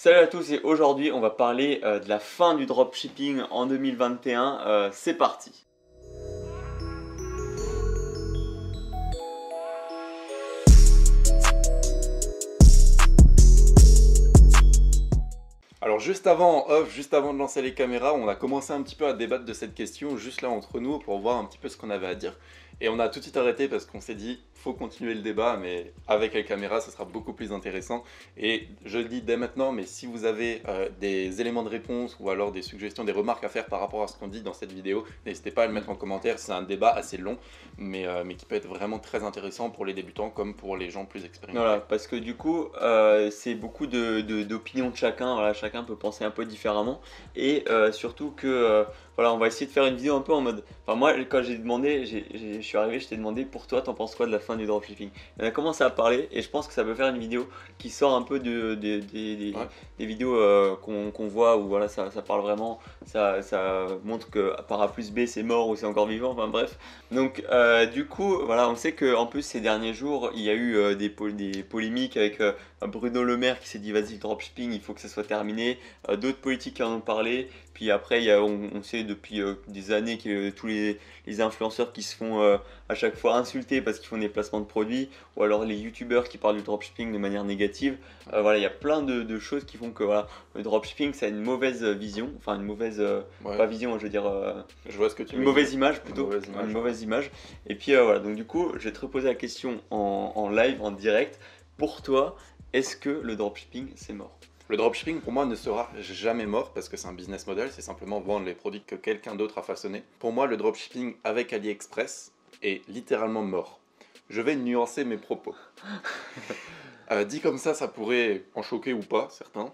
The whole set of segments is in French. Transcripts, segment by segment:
Salut à tous et aujourd'hui on va parler de la fin du dropshipping en 2021. C'est parti. Alors juste avant, en off, juste avant de lancer les caméras, on a commencé un petit peu à débattre de cette question juste là entre nous pour voir un petit peu ce qu'on avait à dire. Et on a tout de suite arrêté parce qu'on s'est dit, faut continuer le débat, mais avec les caméras, ce sera beaucoup plus intéressant. Et je le dis dès maintenant, mais si vous avez des éléments de réponse ou alors des suggestions, des remarques à faire par rapport à ce qu'on dit dans cette vidéo, n'hésitez pas à le mettre en commentaire. C'est un débat assez long, mais qui peut être vraiment très intéressant pour les débutants comme pour les gens plus expérimentés. Voilà, parce que du coup c'est beaucoup d'opinions de chacun, voilà, chacun peut penser un peu différemment. Et surtout que voilà, on va essayer de faire une vidéo un peu en mode... Enfin moi quand j'ai demandé, je suis arrivé, je t'ai demandé pour toi t'en penses quoi de la fin du dropshipping. On a commencé à parler et je pense que ça peut faire une vidéo qui sort un peu des vidéos qu'on voit où voilà, ça parle vraiment, ça montre que par A plus B c'est mort ou c'est encore vivant, enfin bref. Donc du coup voilà, on sait que en plus ces derniers jours il y a eu des polémiques avec Bruno Le Maire qui s'est dit vas-y le dropshipping il faut que ça soit terminé, d'autres politiques qui en ont parlé. Puis après, on sait depuis des années que tous les influenceurs qui se font à chaque fois insulter parce qu'ils font des placements de produits, ou alors les youtubeurs qui parlent du dropshipping de manière négative. Voilà, il y a plein de choses qui font que voilà, le dropshipping ça a une mauvaise vision, enfin une mauvaise, pas vision, je veux dire, je vois ce que tu veux une mauvaise image plutôt, une mauvaise image. Et puis voilà, donc du coup, je vais te reposer la question en live, en direct. Pour toi, est-ce que le dropshipping c'est mort? Le dropshipping pour moi ne sera jamais mort parce que c'est un business model, c'est simplement vendre les produits que quelqu'un d'autre a façonnés. Pour moi, le dropshipping avec AliExpress est littéralement mort. Je vais nuancer mes propos. Dit comme ça pourrait en choquer ou pas certains.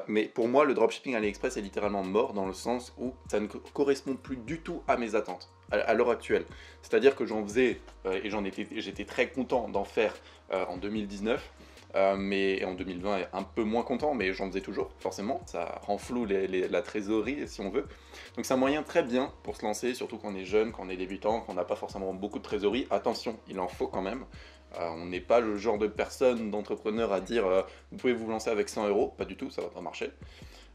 Mais pour moi, le dropshipping AliExpress est littéralement mort dans le sens où ça ne correspond plus du tout à mes attentes à l'heure actuelle. C'est-à-dire que j'en faisais et j'étais très content d'en faire en 2019. Mais en 2020 un peu moins content, mais j'en faisais toujours, forcément, ça rend flou la trésorerie si on veut. Donc c'est un moyen très bien pour se lancer, surtout quand on est jeune, quand on est débutant, quand on n'a pas forcément beaucoup de trésorerie. Attention, il en faut quand même. On n'est pas le genre de personne, d'entrepreneur à dire vous pouvez vous lancer avec 100 euros, pas du tout, ça va pas marcher.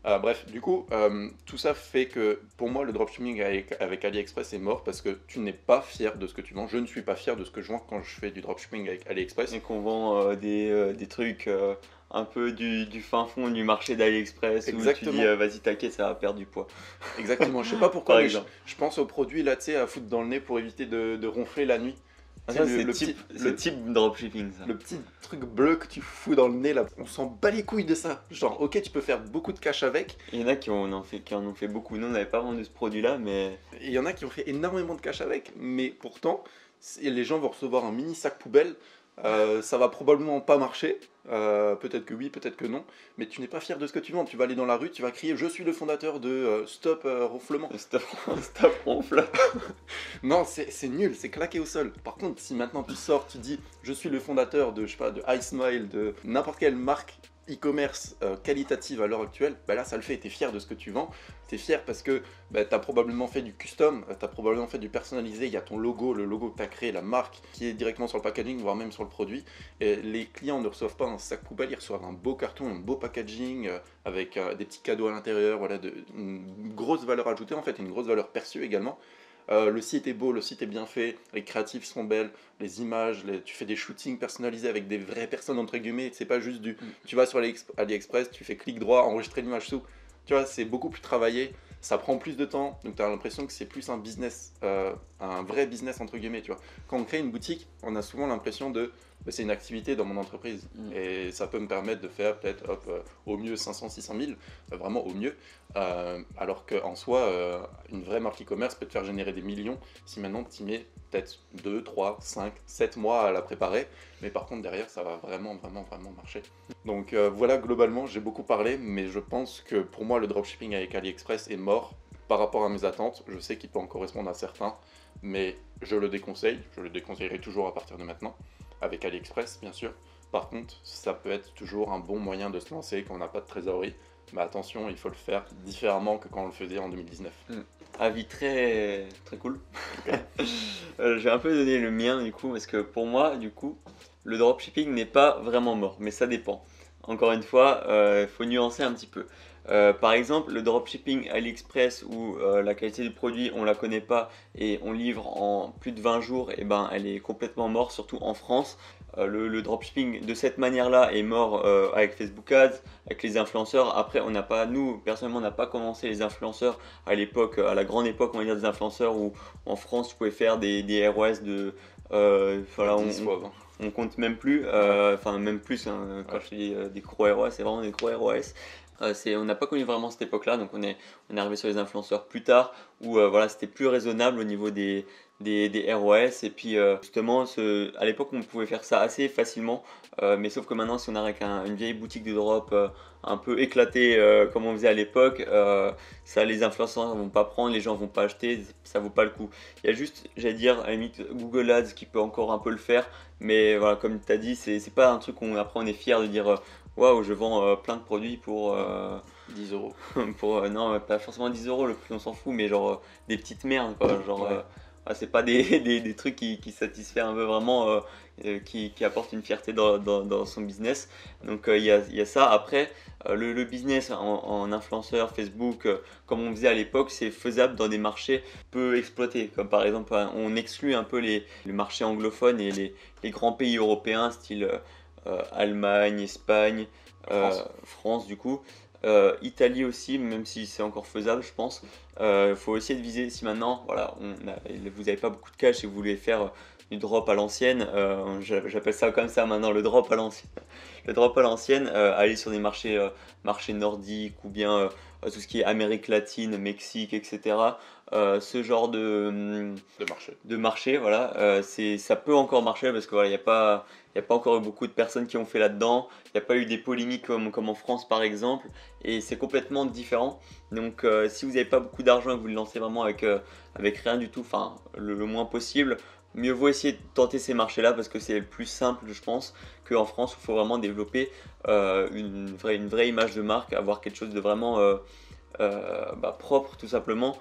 Bref, du coup, tout ça fait que pour moi le dropshipping avec AliExpress est mort parce que tu n'es pas fier de ce que tu vends. Je ne suis pas fier de ce que je vends quand je fais du dropshipping avec AliExpress. Et qu'on vend des trucs un peu du fin fond du marché d'AliExpress où tu dis vas-y t'inquiète ça va perdre du poids. Exactement, je sais pas pourquoi mais je pense aux produits là tu sais à foutre dans le nez pour éviter de ronfler la nuit. C'est le type dropshipping ça. Le petit truc bleu que tu fous dans le nez là, on s'en bat les couilles de ça. Genre ok tu peux faire beaucoup de cash avec. Il y en a qui en ont fait beaucoup, nous on n'avait pas vendu ce produit là mais... Il y en a qui ont fait énormément de cash avec, mais pourtant les gens vont recevoir un mini sac poubelle. Ça va probablement pas marcher, peut-être que oui, peut-être que non, mais tu n'es pas fier de ce que tu vends. Tu vas aller dans la rue, tu vas crier je suis le fondateur de Stop Ronflement. Stop Ronflement. Non, c'est nul, c'est claqué au sol. Par contre, si maintenant tu sors, tu dis je suis le fondateur de, je sais pas, de iSmile, de n'importe quelle marque e-commerce qualitative à l'heure actuelle, bah là ça le fait, t'es fier de ce que tu vends, t'es fier parce que bah, t'as probablement fait du custom, t'as probablement fait du personnalisé, il y a ton logo, le logo que t'as créé, la marque qui est directement sur le packaging, voire même sur le produit. Et les clients ne reçoivent pas un sac poubelle, ils reçoivent un beau carton, un beau packaging avec des petits cadeaux à l'intérieur, voilà, une grosse valeur ajoutée en fait, une grosse valeur perçue également. Le site est beau, le site est bien fait, les créatifs sont belles, les images, tu fais des shootings personnalisés avec des vraies personnes entre guillemets, c'est pas juste tu vas sur AliExpress, tu fais clic droit, enregistrer l'image sous, tu vois, c'est beaucoup plus travaillé, ça prend plus de temps, donc tu as l'impression que c'est plus un business, un vrai business entre guillemets, tu vois. Quand on crée une boutique, on a souvent l'impression de c'est une activité dans mon entreprise et ça peut me permettre de faire peut-être au mieux 500-600 000, vraiment au mieux, alors qu'en soi, une vraie marque e-commerce peut te faire générer des millions si maintenant tu y mets peut-être 2, 3, 5, 7 mois à la préparer, mais par contre derrière ça va vraiment marcher. Donc voilà, globalement j'ai beaucoup parlé, mais je pense que pour moi le dropshipping avec AliExpress est mort par rapport à mes attentes. Je sais qu'il peut en correspondre à certains, mais je le déconseillerai toujours à partir de maintenant, avec AliExpress bien sûr. Par contre, ça peut être toujours un bon moyen de se lancer quand on n'a pas de trésorerie. Mais attention, il faut le faire différemment que quand on le faisait en 2019. Avis très cool. Okay. J'ai un peu donné le mien du coup, parce que pour moi, du coup, le dropshipping n'est pas vraiment mort, mais ça dépend. encore une fois, faut nuancer un petit peu. Par exemple, le dropshipping AliExpress où la qualité du produit on la connaît pas et on livre en plus de 20 jours, et ben elle est complètement morte, surtout en France. Le dropshipping de cette manière-là est mort avec Facebook Ads, avec les influenceurs. Après, on n'a pas, nous personnellement, on n'a pas commencé les influenceurs à l'époque, à la grande époque, on va dire des influenceurs où en France tu pouvais faire des ROS de, voilà, 10 fois 20. on compte même plus, enfin même plus, hein, quand je dis des gros ROS, c'est vraiment des gros ROS. On n'a pas connu vraiment cette époque-là, donc on est arrivé sur les influenceurs plus tard, où voilà, c'était plus raisonnable au niveau des ROS. Et puis justement, à l'époque, on pouvait faire ça assez facilement, mais sauf que maintenant, si on arrive avec une vieille boutique de drop un peu éclatée comme on faisait à l'époque, ça, les influenceurs ne vont pas prendre, les gens ne vont pas acheter, ça vaut pas le coup. Il y a juste, j'allais dire, à la limite, Google Ads qui peut encore un peu le faire, mais voilà, comme tu as dit, c'est pas un truc où après on est fier de dire waouh, je vends plein de produits pour 10 euros. pour non, pas forcément 10 euros, le prix on s'en fout, mais genre des petites merdes quoi. Genre, Ouais. c'est pas des trucs qui satisfait un peu vraiment, qui apportent une fierté dans son business. Donc il y a ça. Après, le business en influenceur, Facebook, comme on faisait à l'époque, c'est faisable dans des marchés peu exploités. Comme par exemple, on exclut un peu les marchés anglophones et les grands pays européens, style Allemagne, Espagne, France du coup. Italie aussi, même si c'est encore faisable, je pense. Il faut essayer de viser. Si maintenant, voilà, vous n'avez pas beaucoup de cash et vous voulez faire du drop à l'ancienne, j'appelle ça comme ça maintenant, le drop à l'ancienne. Le drop à l'ancienne, aller sur des marchés nordiques ou bien tout ce qui est Amérique latine, Mexique, etc. Ce genre de marché, voilà, ça peut encore marcher parce que voilà, il n'y a pas encore eu beaucoup de personnes qui ont fait là-dedans. Il n'y a pas eu des polémiques comme en France par exemple, et c'est complètement différent. Donc si vous n'avez pas beaucoup d'argent et que vous le lancez vraiment avec rien du tout, enfin le moins possible, mieux vaut essayer de tenter ces marchés-là parce que c'est le plus simple, je pense, qu'en France où il faut vraiment développer une vraie image de marque, avoir quelque chose de vraiment propre tout simplement,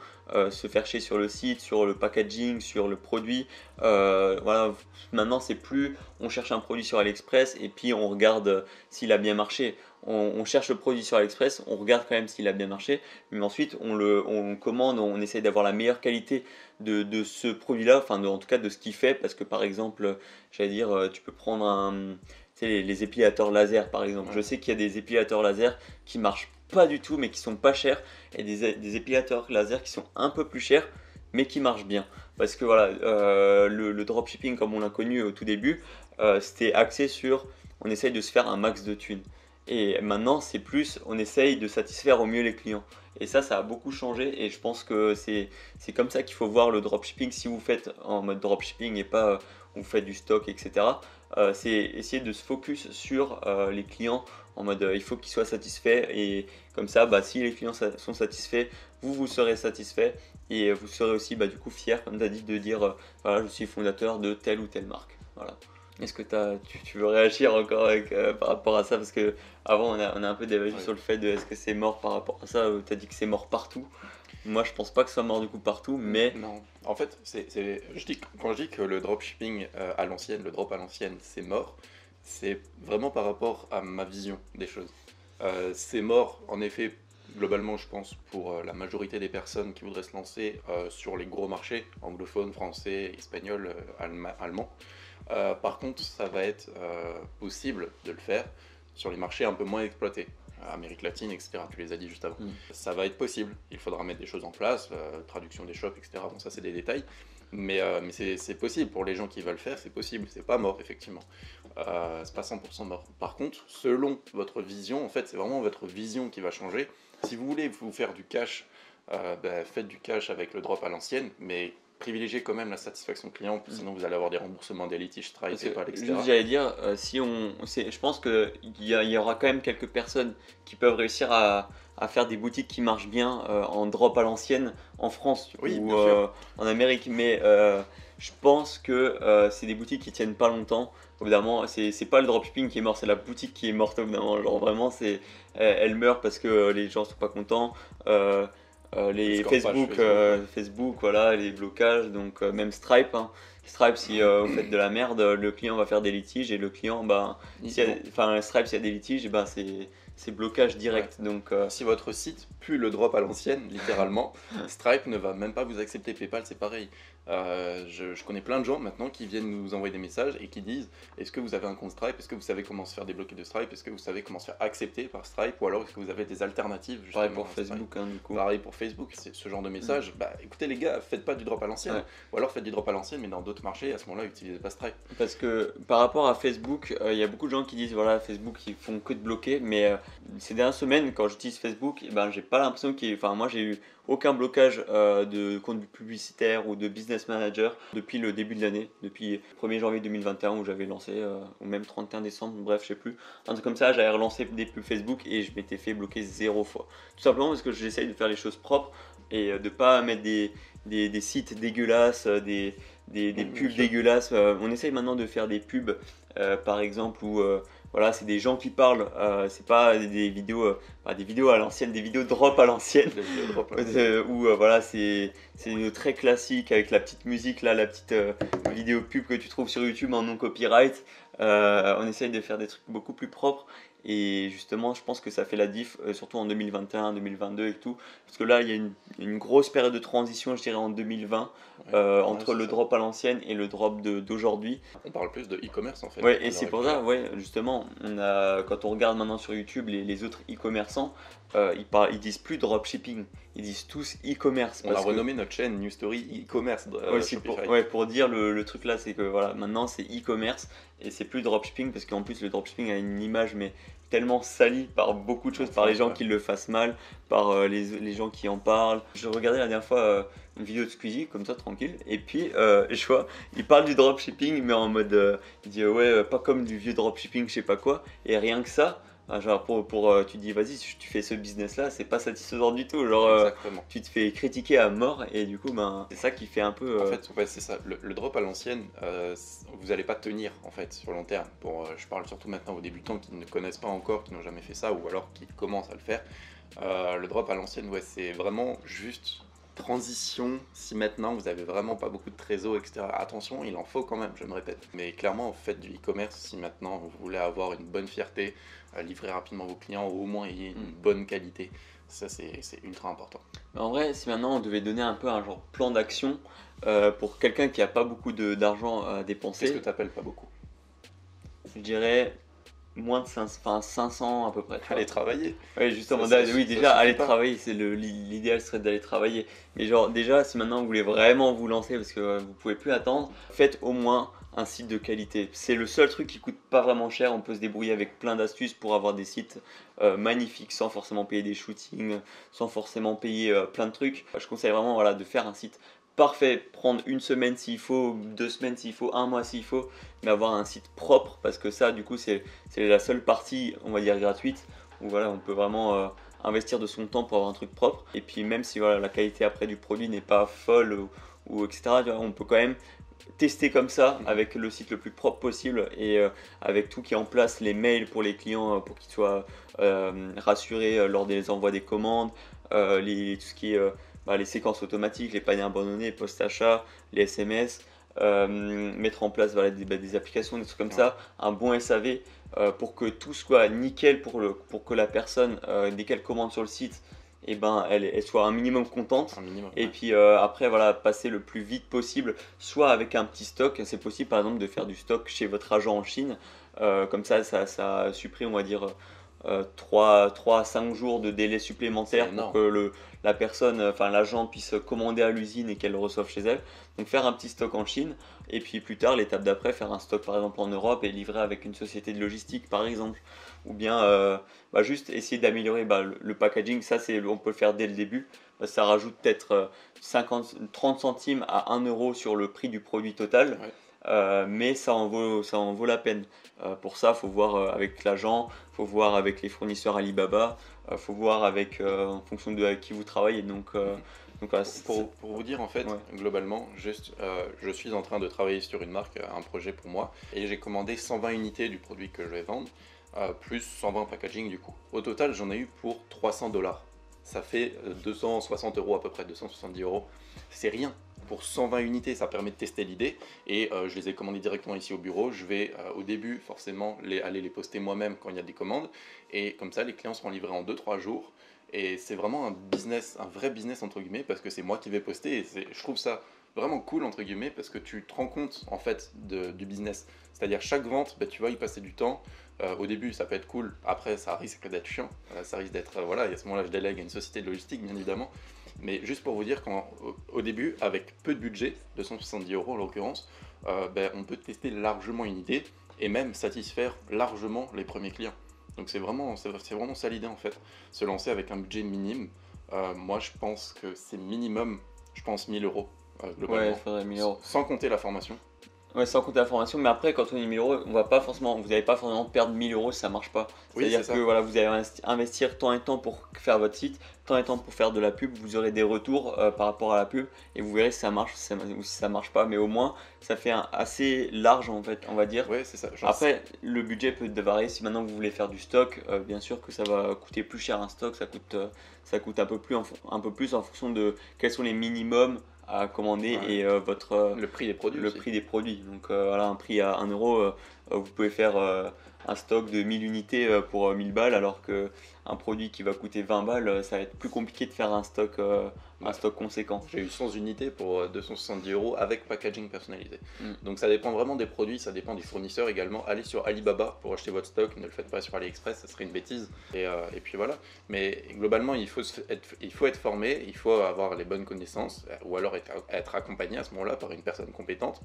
se faire chier sur le site, sur le packaging, sur le produit. Voilà, maintenant c'est plus on cherche un produit sur AliExpress et puis on regarde s'il a bien marché. On cherche le produit sur AliExpress, on regarde quand même s'il a bien marché, mais ensuite on commande, on essaie d'avoir la meilleure qualité de ce produit-là, enfin en tout cas de ce qu'il fait, parce que par exemple, j'allais dire, tu peux prendre tu sais, les épilateurs laser par exemple. Je sais qu'il y a des épilateurs laser qui marchent pas du tout mais qui sont pas chers, et des épilateurs laser qui sont un peu plus chers mais qui marchent bien. Parce que voilà, le dropshipping comme on l'a connu au tout début, c'était axé sur on essaye de se faire un max de thunes. Et maintenant c'est plus on essaye de satisfaire au mieux les clients. Et ça a beaucoup changé, et je pense que c'est comme ça qu'il faut voir le dropshipping si vous faites en mode dropshipping et pas vous faites du stock, etc. C'est essayer de se focus sur les clients en mode il faut qu'ils soient satisfaits, et comme ça si les clients sont satisfaits, vous serez satisfait, et vous serez aussi du coup fier comme tu as dit de dire voilà, je suis fondateur de telle ou telle marque. Voilà. Est-ce que tu veux réagir encore par rapport à ça, parce que avant on a un peu débattu sur le fait de est-ce que c'est mort par rapport à ça, tu as dit que c'est mort partout. Moi je pense pas que ce soit mort du coup partout, mais Non, en fait, quand je dis que le dropshipping à l'ancienne, le drop à l'ancienne, c'est mort, c'est vraiment par rapport à ma vision des choses. C'est mort, en effet, globalement, je pense, pour la majorité des personnes qui voudraient se lancer sur les gros marchés, anglophones, français, espagnols, allemands. Par contre, ça va être possible de le faire sur les marchés un peu moins exploités. Amérique latine, etc. Tu les as dit juste avant. Ça va être possible. Il faudra mettre des choses en place, traduction des shops, etc. Bon, ça, c'est des détails. Mais c'est possible. Pour les gens qui veulent faire, c'est possible. C'est pas mort, effectivement. C'est pas 100% mort. Par contre, selon votre vision, en fait, c'est vraiment votre vision qui va changer. Si vous voulez vous faire du cash, faites du cash avec le drop à l'ancienne, mais privilégiez quand même la satisfaction client, sinon vous allez avoir des remboursements, des litiges, Stripe, PayPal, etc. Juste, j'allais dire, je pense qu'il y aura quand même quelques personnes qui peuvent réussir à faire des boutiques qui marchent bien en drop à l'ancienne en France ou en Amérique, mais je pense que c'est des boutiques qui tiennent pas longtemps. Évidemment, c'est pas le dropshipping qui est mort, c'est la boutique qui est morte. Évidemment, genre vraiment, elle meurt parce que les gens sont pas contents. les score page Facebook, Facebook, ouais. Facebook, voilà, les blocages, donc même Stripe, hein. Stripe, si vous faites de la merde, le client va faire des litiges et le client, ben, Bon, enfin Stripe, s'il y a des litiges, eh ben, c'est blocage ouais. direct. Donc, Si votre site pue le drop à l'ancienne, littéralement, Stripe ne va même pas vous accepter. PayPal, c'est pareil. Je connais plein de gens maintenant qui viennent nous envoyer des messages et qui disent: est-ce que vous avez un compte Stripe? Est-ce que vous savez comment se faire débloquer de Stripe? Est-ce que vous savez comment se faire accepter par Stripe? Ou alors est-ce que vous avez des alternatives pareil justement pour à Stripe? Facebook, hein, du coup. Pareil pour Facebook, c'est ce genre de message. Bah écoutez les gars, faites pas du drop à l'ancienne. Ouais. Ou alors faites du drop à l'ancienne, mais dans d'autres marchés, à ce moment-là, utilisez pas Stripe. Parce que par rapport à Facebook, il y a beaucoup de gens qui disent voilà, Facebook ils font que de bloquer, mais ces dernières semaines quand j'utilise Facebook, eh ben, j'ai pas l'impression enfin moi j'ai eu aucun blocage de compte publicitaire ou de business manager depuis le début de l'année, depuis le 1er janvier 2021 où j'avais lancé, ou même 31 décembre, bref je sais plus, un truc comme ça, j'avais relancé des pubs Facebook et je m'étais fait bloquer 0 fois. Tout simplement parce que j'essaye de faire les choses propres et de pas mettre des sites dégueulasses, des Bien pubs sûr. dégueulasses. On essaye maintenant de faire des pubs, par exemple, où voilà, c'est des gens qui parlent, c'est pas des vidéos à l'ancienne, des vidéos drop à l'ancienne, Les vidéos drop à l'ancienne. où voilà, c'est très classique avec la petite musique, là, la petite vidéo pub que tu trouves sur YouTube en non copyright. On essaye de faire des trucs beaucoup plus propres. Et justement, je pense que ça fait la diff, surtout en 2021, 2022 et tout. Parce que là, il y a une grosse période de transition, je dirais, en 2020, Ouais. Ouais, entre c'est le ça. drop à l'ancienne et le drop d'aujourd'hui. On parle plus de e-commerce en fait. Ouais, À et l'heure c'est pour ça, actuelle. ouais, justement, quand on regarde maintenant sur YouTube les autres e-commerçants, ils disent plus dropshipping, ils disent tous e-commerce. On a Parce que renommé notre chaîne New Story e-commerce ouais, c'est Shopify. pour dire le truc là, c'est que voilà, maintenant c'est e-commerce et c'est plus dropshipping parce qu'en plus le dropshipping a une image mais tellement salie par beaucoup de choses, par les gens Ouais. qui le fassent mal, par les gens qui en parlent. Je regardais la dernière fois une vidéo de Squeezie, comme ça tranquille, et puis je vois, il parle du dropshipping mais en mode, il dit ouais, pas comme du vieux dropshipping, je sais pas quoi, et rien que ça. Genre tu te dis vas-y si tu fais ce business là c'est pas satisfaisant du tout, genre Exactement. tu te fais critiquer à mort et du coup ben c'est ça qui fait un peu En fait, ouais, c'est ça. Le drop à l'ancienne, vous n'allez pas tenir en fait sur le long terme. Je parle surtout maintenant aux débutants qui ne connaissent pas encore, qui n'ont jamais fait ça, ou alors qui commencent à le faire. Le drop à l'ancienne, ouais, c'est vraiment juste transition. Si maintenant vous avez vraiment pas beaucoup de trésor, etc. Attention, il en faut quand même, je me répète. Mais clairement, faites du e-commerce si maintenant vous voulez avoir une bonne fierté, livrer rapidement vos clients, ou au moins ayez une bonne qualité. Ça, c'est ultra important. Mais en vrai, si maintenant on devait donner un peu un genre plan d'action pour quelqu'un qui a pas beaucoup d'argent à Qu'est-ce que dépenser, tu appelles pas beaucoup? je dirais moins de 500, enfin 500 à peu près. Tu vois. Allez travailler. Oui, justement, oui, Ça déjà, aller suffit pas. travailler, l'idéal serait d'aller travailler. Mais genre, déjà, si maintenant vous voulez vraiment vous lancer parce que vous pouvez plus attendre, faites au moins un site de qualité. C'est le seul truc qui coûte pas vraiment cher. On peut se débrouiller avec plein d'astuces pour avoir des sites magnifiques sans forcément payer des shootings, sans forcément payer plein de trucs. Je conseille vraiment voilà, de faire un site parfait, prendre une semaine s'il faut, 2 semaines s'il faut, un mois s'il faut, mais avoir un site propre parce que ça, du coup, c'est la seule partie, on va dire, gratuite où voilà, on peut vraiment investir de son temps pour avoir un truc propre. Et puis même si voilà, la qualité après du produit n'est pas folle ou etc., tu vois, on peut quand même tester comme ça avec le site le plus propre possible et avec tout qui est en place, les mails pour les clients pour qu'ils soient rassurés lors des envois des commandes, tout ce qui est les séquences automatiques, les paniers abandonnés, post-achat, les SMS, mettre en place voilà, des applications, des trucs comme ça, un bon SAV pour que tout soit nickel pour que la personne, dès qu'elle commande sur le site, et ben, elle soit un minimum contente. Un minimum. Et Ouais. puis après, voilà, passer le plus vite possible, soit avec un petit stock. C'est possible par exemple de faire du stock chez votre agent en Chine. Comme ça supprime, on va dire, 3 à 5 jours de délai supplémentaire C'est pour énorme. que la personne, enfin l'agent puisse commander à l'usine et qu'elle le reçoive chez elle. Donc faire un petit stock en Chine et puis plus tard, l'étape d'après, faire un stock par exemple en Europe et livrer avec une société de logistique par exemple. Ou bien juste essayer d'améliorer le packaging, ça on peut le faire dès le début. Ça rajoute peut-être 30 centimes à 1 euro sur le prix du produit total. Ouais. Mais ça en vaut la peine. Pour ça, il faut voir avec l'agent, il faut voir avec les fournisseurs Alibaba, il faut voir en fonction de avec qui vous travaillez. Donc voilà, Pour vous dire en fait, Ouais. globalement, juste, je suis en train de travailler sur une marque, un projet pour moi, et j'ai commandé 120 unités du produit que je vais vendre, plus 120 packaging du coup. Au total, j'en ai eu pour $300. ça fait 260 euros à peu près, 270 euros. C'est rien. Pour 120 unités, ça permet de tester l'idée et je les ai commandés directement ici au bureau. Je vais au début forcément aller les poster moi-même quand il y a des commandes et comme ça les clients seront livrés en 2-3 jours et c'est vraiment un business, un vrai business entre guillemets parce que c'est moi qui vais poster et je trouve ça vraiment cool entre guillemets parce que tu te rends compte en fait du business. C'est-à-dire chaque vente, tu vas y passer du temps. Au début ça peut être cool, après ça risque d'être chiant, ça risque d'être, voilà, et à ce moment-là je délègue à une société de logistique bien évidemment. Mais juste pour vous dire qu'au début, avec peu de budget, 270 euros en l'occurrence, on peut tester largement une idée et même satisfaire largement les premiers clients. Donc c'est vraiment ça l'idée en fait, se lancer avec un budget minime. Moi je pense que c'est minimum, je pense 1000 euros globalement, Ouais, il faudrait 1000 euros. sans compter la formation. Ouais, sans compter la formation, mais après, quand on dit 1000 euros, vous n'allez pas forcément perdre 1000 euros si ça marche pas. Oui, C'est-à-dire c'est que ça. voilà, vous allez investir tant et tant pour faire votre site, tant et tant pour faire de la pub, vous aurez des retours par rapport à la pub et vous verrez si ça marche ou si ça marche pas. Mais au moins, ça fait assez large en fait, on va dire. Ouais, c'est ça. Après, le budget peut varier. Si maintenant vous voulez faire du stock, bien sûr que ça va coûter plus cher un stock, ça coûte un peu plus en fonction de quels sont les minimums à commander et le prix des produits. prix des produits. Donc voilà, un prix à 1 euro, vous pouvez faire un stock de 1000 unités pour 1000 balles, alors qu'un produit qui va coûter 20 balles, ça va être plus compliqué de faire un stock conséquent. J'ai eu 100 unités pour 270 euros avec packaging personnalisé. Mm. Donc ça dépend vraiment des produits, ça dépend des fournisseurs également. Allez sur Alibaba pour acheter votre stock, ne le faites pas sur AliExpress, ça serait une bêtise. Et puis voilà. Mais globalement, il faut être formé, il faut avoir les bonnes connaissances, ou alors être accompagné à ce moment-là par une personne compétente.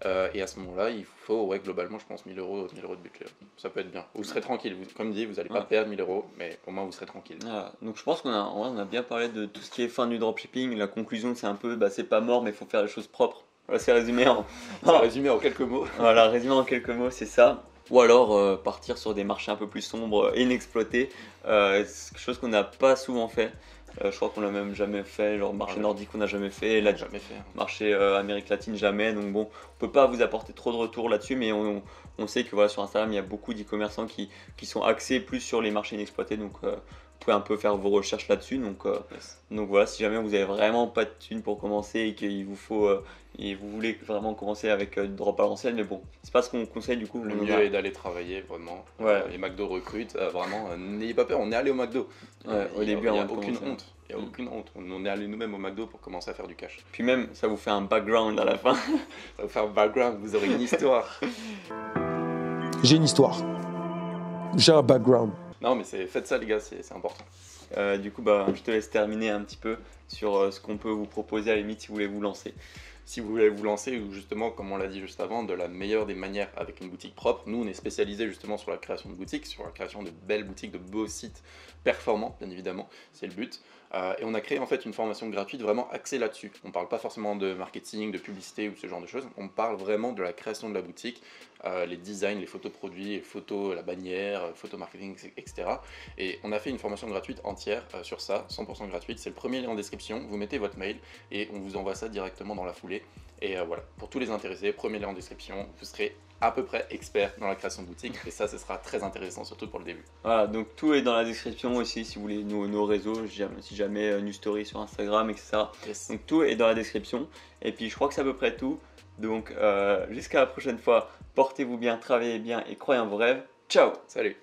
Et à ce moment-là, il faut, globalement, je pense 1000 euros de budget. Ça peut être bien. Vous serez tranquille. Comme dit, vous n'allez pas perdre 1000 euros, mais au moins vous serez tranquille. Voilà. Donc je pense on a bien parlé de tout ce qui est fin du dropshipping. La conclusion, c'est un peu, c'est pas mort, mais il faut faire les choses propres. Voilà, c'est résumé Résumé en quelques mots. Voilà, résumé en quelques mots, c'est ça. Ou alors partir sur des marchés un peu plus sombres et inexploités. C'est quelque chose qu'on n'a pas souvent fait. Je crois qu'on l'a même jamais fait, genre marché nordique on n'a jamais fait, Jamais fait. marché Amérique latine jamais, donc bon, on peut pas vous apporter trop de retours là-dessus, mais on sait que voilà, sur Instagram il y a beaucoup d'e-commerçants qui sont axés plus sur les marchés inexploités, donc vous pouvez un peu faire vos recherches là-dessus, donc voilà, si jamais vous avez vraiment pas de thunes pour commencer et qu'il vous faut et vous voulez vraiment commencer avec du drop à l'ancienne, mais bon, c'est pas ce qu'on conseille du coup. Le mieux est d'aller travailler vraiment. Ouais. Les McDo recrutent, vraiment, n'ayez pas peur, on est allé au McDo. Ouais, au début, il n'y a avant de aucune commencer. honte. Il n'y a aucune honte. On est allé nous-mêmes au McDo pour commencer à faire du cash. Puis même, ça vous fait un background à la fin. Ça va vous faire un background, vous aurez une histoire. J'ai une histoire. J'ai un background. Non, mais faites ça, les gars, c'est important. Du coup, je te laisse terminer un petit peu sur ce qu'on peut vous proposer à la limite si vous voulez vous lancer. Si vous voulez vous lancer, ou justement, comme on l'a dit juste avant, de la meilleure des manières avec une boutique propre, nous on est spécialisé justement sur la création de boutiques, sur la création de belles boutiques, de beaux sites performants, bien évidemment, c'est le but. Et on a créé en fait une formation gratuite vraiment axée là-dessus. On ne parle pas forcément de marketing, de publicité ou ce genre de choses, on parle vraiment de la création de la boutique, les designs, les photos produits, les photos, la bannière, photo marketing, etc. Et on a fait une formation gratuite entière sur ça, 100% gratuite, c'est le premier lien en description, vous mettez votre mail et on vous envoie ça directement dans la foulée. Et voilà, pour tous les intéressés, premier lien en description, vous serez à peu près expert dans la création de boutique et ça, ce sera très intéressant, surtout pour le début. Voilà, donc tout est dans la description aussi si vous voulez nos réseaux, si jamais New Story sur Instagram, etc. Yes. Donc tout est dans la description. Et puis je crois que c'est à peu près tout. Donc jusqu'à la prochaine fois, portez-vous bien, travaillez bien et croyez en vos rêves. Ciao! Salut!